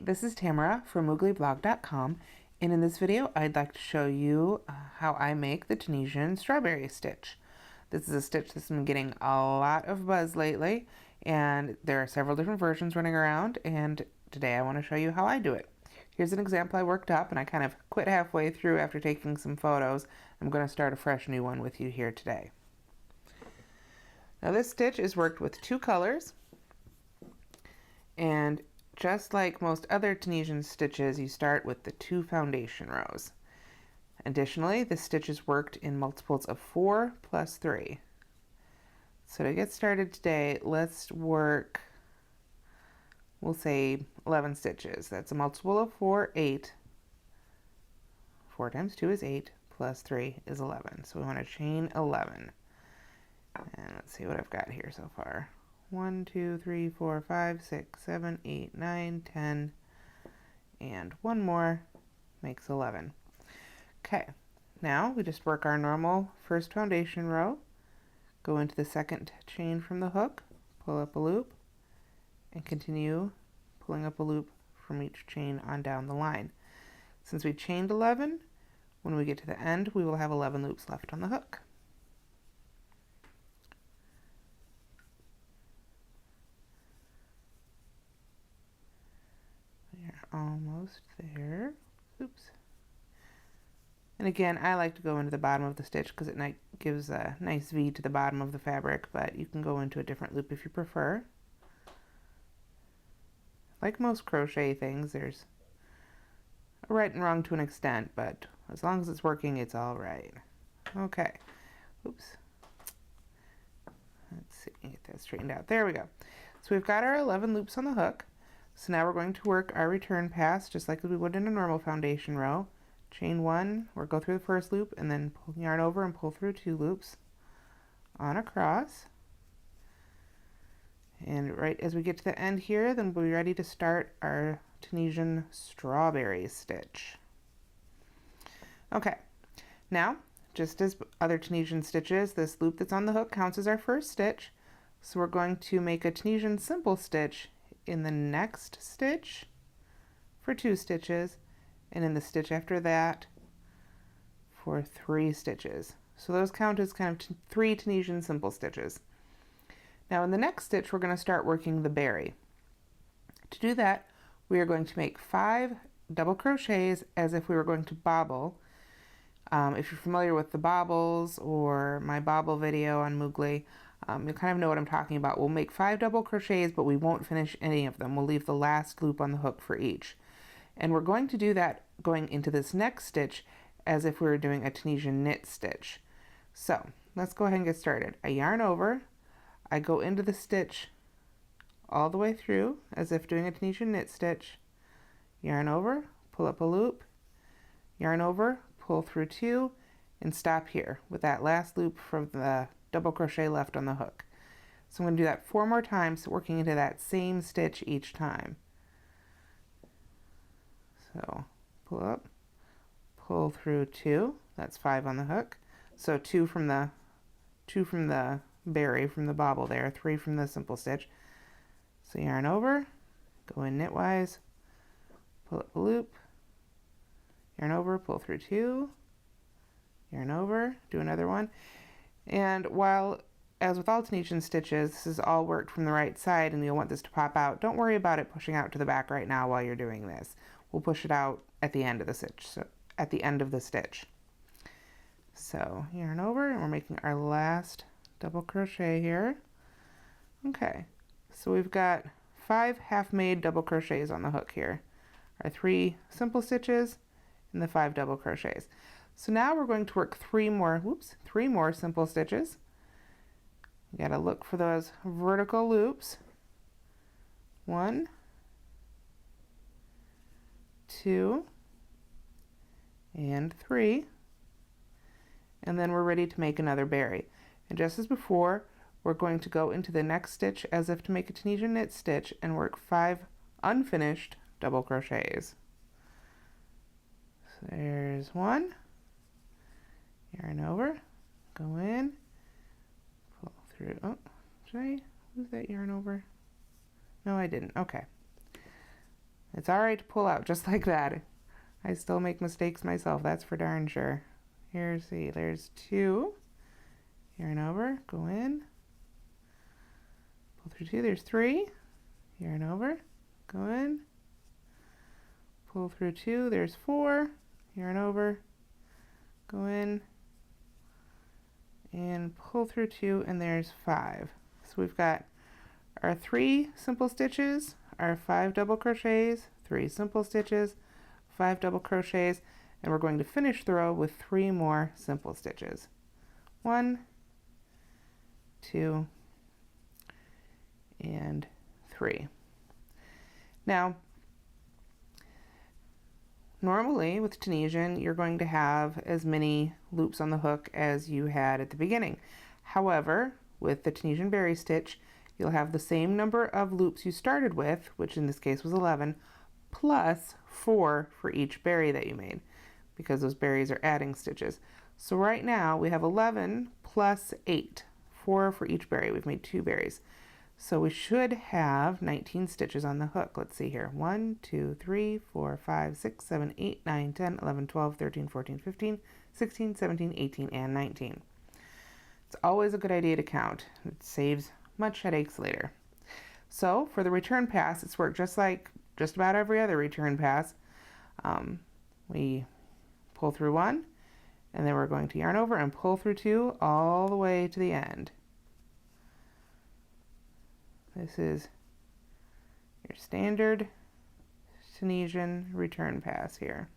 this is Tamara from mooglyblog.com, and in this video I'd like to show you how I make the Tunisian strawberry stitch. This is a stitch that's been getting a lot of buzz lately, and there are several different versions running around, and today I want to show you how I do it. Here's an example I worked up, and I kind of quit halfway through after taking some photos. I'm going to start a fresh new one with you here today. Now this stitch is worked with two colors, and just like most other Tunisian stitches, you start with the 2 foundation rows. Additionally, this stitch is worked in multiples of 4 plus 3. So to get started today, let's work, we'll say 11 stitches. That's a multiple of 4, 8. 4 times 2 is 8, plus 3 is 11. So we want to chain 11. And let's see what I've got here so far. 1, 2, 3, 4, 5, 6, 7, 8, 9, 10, and one more makes 11. Okay, now we just work our normal first foundation row, go into the second chain from the hook, pull up a loop, and continue pulling up a loop from each chain on down the line. Since we chained 11, when we get to the end, we will have 11 loops left on the hook. We're almost there. Oops. And again, I like to go into the bottom of the stitch because it gives a nice V to the bottom of the fabric, but you can go into a different loop if you prefer. Like most crochet things, there's a right and wrong to an extent, but as long as it's working, it's all right. Okay. Oops. Let's see, get that straightened out. There we go. So we've got our 11 loops on the hook. So now we're going to work our return pass just like we would in a normal foundation row. Chain 1, or go through the first loop, and then pull yarn over and pull through 2 loops on across. And right as we get to the end here, then we'll be ready to start our Tunisian strawberry stitch. Okay, now just as other Tunisian stitches, this loop that's on the hook counts as our first stitch. So we're going to make a Tunisian simple stitch in the next stitch for 2 stitches, and in the stitch after that for 3 stitches. So those count as kind of 3 Tunisian simple stitches. Now in the next stitch, we're going to start working the berry. To do that, we are going to make 5 double crochets as if we were going to bobble. If you're familiar with the bobbles or my bobble video on Moogly, you'll kind of know what I'm talking about. We'll make 5 double crochets, but we won't finish any of them. We'll leave the last loop on the hook for each. And we're going to do that going into this next stitch as if we were doing a Tunisian knit stitch. So let's go ahead and get started. I yarn over, I go into the stitch all the way through as if doing a Tunisian knit stitch, yarn over, pull up a loop, yarn over, pull through 2, and stop here with that last loop from the double crochet left on the hook. So I'm going to do that 4 more times, working into that same stitch each time. So pull up, pull through 2, that's 5 on the hook. So 2 from the berry, from the bobble there, 3 from the simple stitch. So yarn over, go in knitwise, pull up a loop, yarn over, pull through 2, yarn over, do another one. And while, as with all Tunisian stitches, this is all worked from the right side and you'll want this to pop out, don't worry about it pushing out to the back right now while you're doing this. We'll push it out at the end of the stitch, so at the end of the stitch. So yarn over, and we're making our last double crochet here. Okay, so we've got 5 half-made double crochets on the hook here. Our 3 simple stitches and the 5 double crochets. So now we're going to work 3 more simple stitches. You gotta look for those vertical loops. 1, 2, and 3. And then we're ready to make another berry. And just as before, we're going to go into the next stitch as if to make a Tunisian knit stitch and work 5 unfinished double crochets. So there's 1, yarn over, go in, pull through. Oh, did I lose that yarn over? No, I didn't. Okay. It's all right to pull out just like that. I still make mistakes myself, that's for darn sure. Here, see, there's 2. Here and over, go in. Pull through 2, there's 3. Here and over, go in. Pull through 2, there's 4. Here and over, go in. And pull through 2, and there's 5. So we've got our 3 simple stitches, our 5 double crochets, 3 simple stitches, 5 double crochets, and we're going to finish the row with 3 more simple stitches. 1, 2, and 3. Now, normally with Tunisian, you're going to have as many loops on the hook as you had at the beginning. However, with the Tunisian berry stitch, you'll have the same number of loops you started with, which in this case was 11, plus 4 for each berry that you made, because those berries are adding stitches. So right now we have 11 plus 8, 4 for each berry. We've made 2 berries. So we should have 19 stitches on the hook. Let's see here. 1, 2, 3, 4, 5, 6, 7, 8, 9, 10, 11, 12, 13, 14, 15, 16, 17, 18, and 19. It's always a good idea to count. It saves much headaches later. So for the return pass, it's worked just like just about every other return pass. We pull through 1, and then we're going to yarn over and pull through 2 all the way to the end. This is your standard Tunisian return pass here.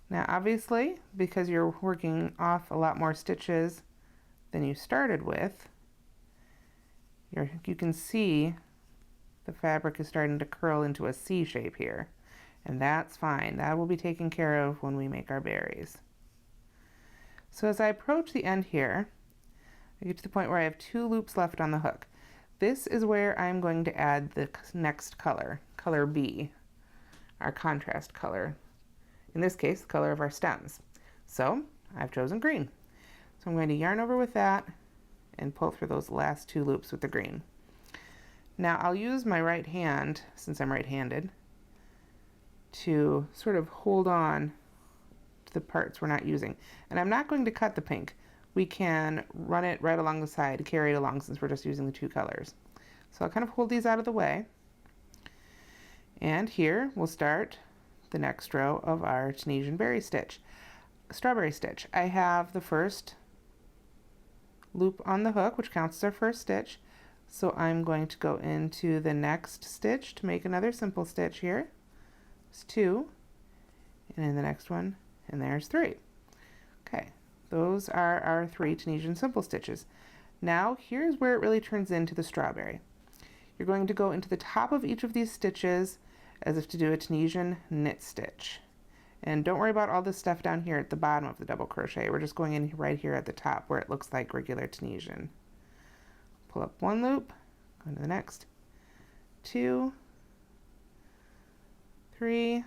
Now obviously, because you're working off a lot more stitches than you started with, you can see the fabric is starting to curl into a C shape here, and that's fine. That will be taken care of when we make our berries. So as I approach the end here, I get to the point where I have 2 loops left on the hook. This is where I'm going to add the next color, color B, our contrast color. In this case, the color of our stems. So I've chosen green. So I'm going to yarn over with that and pull through those last 2 loops with the green. Now I'll use my right hand, since I'm right-handed, to sort of hold on to the parts we're not using. And I'm not going to cut the pink. We can run it right along the side, carry it along, since we're just using the 2 colors. So I'll kind of hold these out of the way. And here we'll start the next row of our Tunisian berry stitch, strawberry stitch. I have the first loop on the hook, which counts as our first stitch. So I'm going to go into the next stitch to make another simple stitch here. It's 2, and in the next one, and there's 3. Okay, those are our 3 Tunisian simple stitches. Now here's where it really turns into the strawberry. You're going to go into the top of each of these stitches as if to do a Tunisian knit stitch. And don't worry about all this stuff down here at the bottom of the double crochet. We're just going in right here at the top where it looks like regular Tunisian. Pull up 1 loop, go to the next, 2, 3,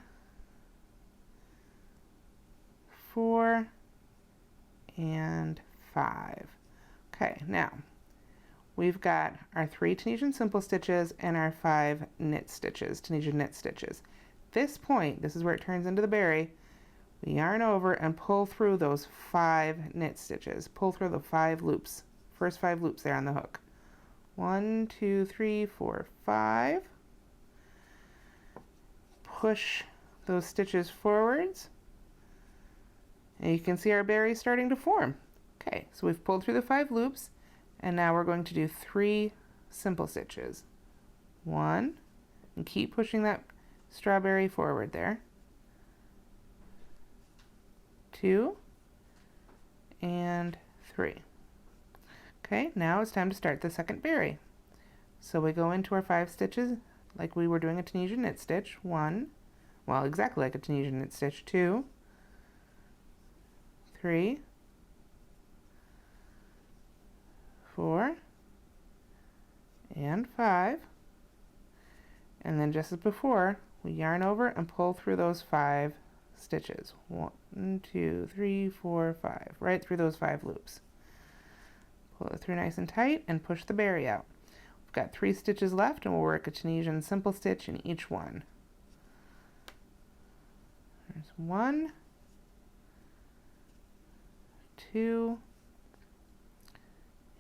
4, and 5. Okay, now we've got our 3 Tunisian simple stitches and our 5 knit stitches, Tunisian knit stitches. This point, this is where it turns into the berry, we yarn over and pull through those 5 knit stitches. Pull through the 5 loops, first 5 loops there on the hook. 1, 2, 3, 4, 5. Push those stitches forwards, and you can see our berry starting to form. Okay, so we've pulled through the 5 loops, and now we're going to do 3 simple stitches. 1, and keep pushing that strawberry forward there. 2, and 3. Okay, now it's time to start the second berry. So we go into our 5 stitches like we were doing a Tunisian knit stitch. 1, well, exactly like a Tunisian knit stitch. 2, 3, 4, and 5. And then just as before, we yarn over and pull through those 5 stitches. 1, 2, 3, 4, 5, right through those 5 loops. Pull it through nice and tight and push the berry out. We've got 3 stitches left, and we'll work a Tunisian simple stitch in each one. There's 1, 2,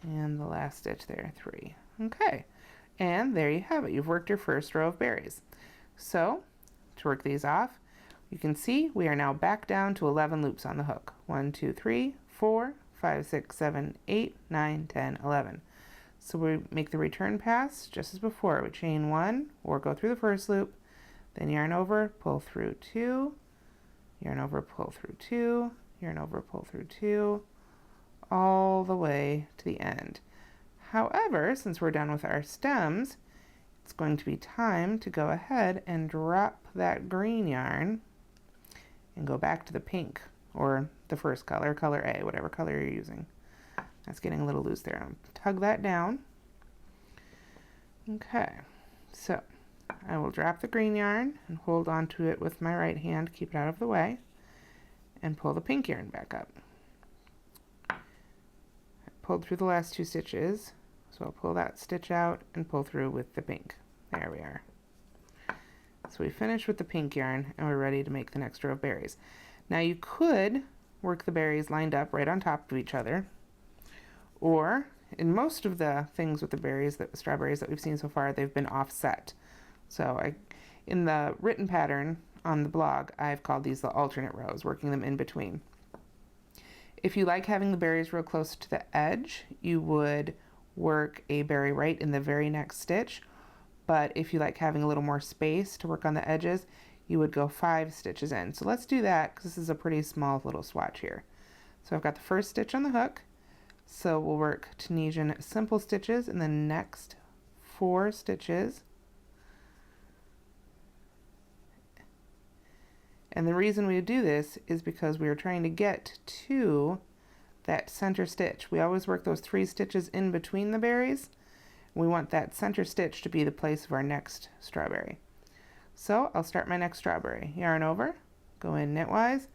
and the last stitch there, 3. Okay, and there you have it. You've worked your first row of berries. So to work these off, you can see we are now back down to 11 loops on the hook. 1, 2, 3, 4, 5, 6, 7, 8, 9, 10, 11. So we make the return pass just as before. We chain 1 or go through the first loop, then yarn over, pull through 2, yarn over, pull through 2, yarn over, pull through 2, all the way to the end. However, since we're done with our stems, it's going to be time to go ahead and drop that green yarn and go back to the pink, or the first color, color A, whatever color you're using. That's getting a little loose there. I'll tug that down. Okay, so I will drop the green yarn and hold on to it with my right hand, keep it out of the way, and pull the pink yarn back up. I pulled through the last 2 stitches, so I'll pull that stitch out and pull through with the pink. There we are. So we finished with the pink yarn, and we're ready to make the next row of berries. Now you could work the berries lined up right on top of each other, or in most of the things with the berries, the strawberries that we've seen so far, they've been offset. So in the written pattern on the blog, I've called these the alternate rows, working them in between. If you like having the berries real close to the edge, you would work a berry right in the very next stitch. But if you like having a little more space to work on the edges, you would go 5 stitches in. So let's do that, because this is a pretty small little swatch here. So I've got the first stitch on the hook. So we'll work Tunisian simple stitches in the next 4 stitches. And the reason we do this is because we are trying to get to that center stitch. We always work those 3 stitches in between the berries. We want that center stitch to be the place of our next strawberry. So I'll start my next strawberry. Yarn over, go in knitwise,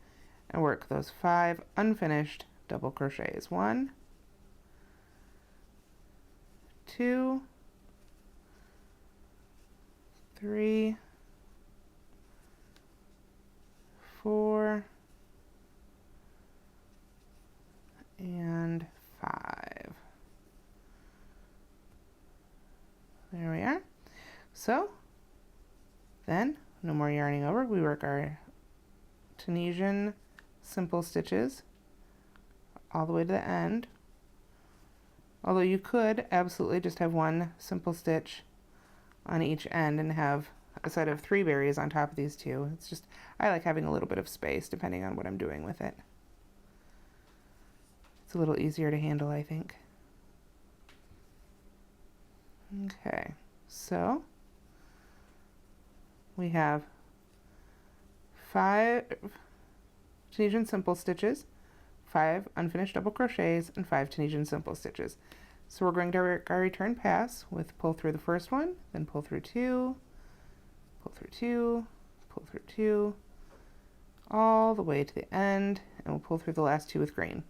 and work those 5 unfinished double crochets. 1, 2, 3, 4, and 5. There we are. So then, no more yarning over, we work our Tunisian simple stitches all the way to the end. Although you could absolutely just have 1 simple stitch on each end and have a set of 3 berries on top of these 2. It's just, I like having a little bit of space depending on what I'm doing with it. It's a little easier to handle, I think. Okay, so we have 5 Tunisian simple stitches, 5 unfinished double crochets, and 5 Tunisian simple stitches. So we're going to work our return pass with pull through the first one, then pull through 2, pull through 2, pull through 2, all the way to the end, and we'll pull through the last 2 with green.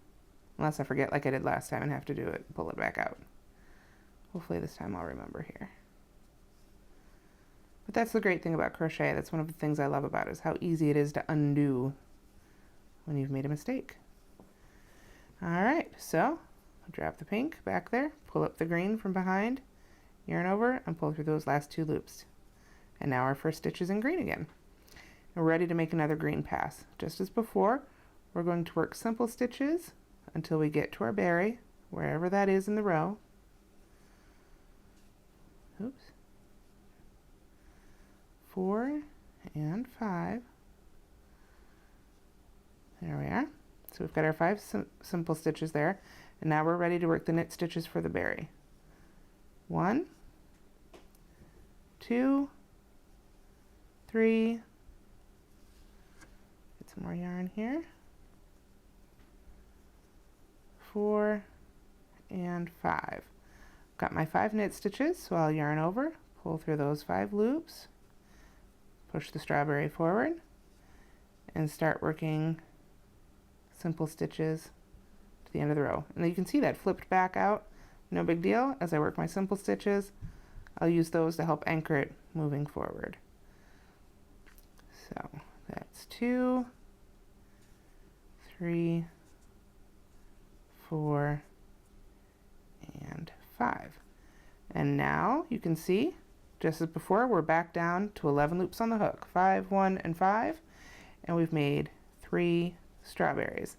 Unless I forget like I did last time and have to do it, pull it back out. Hopefully this time I'll remember here. But that's the great thing about crochet. That's one of the things I love about it, is how easy it is to undo when you've made a mistake. Alright, so drop the pink back there, pull up the green from behind, yarn over, and pull through those last 2 loops. And now our first stitch is in green again. And we're ready to make another green pass. Just as before, we're going to work simple stitches until we get to our berry, wherever that is in the row. Oops. 4 and 5. There we are. So we've got our 5 simple stitches there, and now we're ready to work the knit stitches for the berry. 1, 2, 3. Get some more yarn here. 4 and 5. Got my 5 knit stitches, so I'll yarn over, pull through those 5 loops, push the strawberry forward, and start working simple stitches to the end of the row. And you can see that flipped back out, no big deal. As I work my simple stitches, I'll use those to help anchor it moving forward. So that's 2, 3, 4, and 5. And now you can see, just as before, we're back down to 11 loops on the hook. 5, 1, and 5, and we've made 3 strawberries.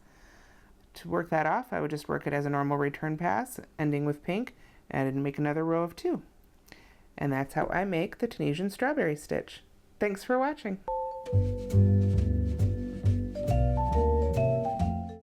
To work that off, I would just work it as a normal return pass, ending with pink, and make another row of 2. And that's how I make the Tunisian strawberry stitch. Thanks for watching.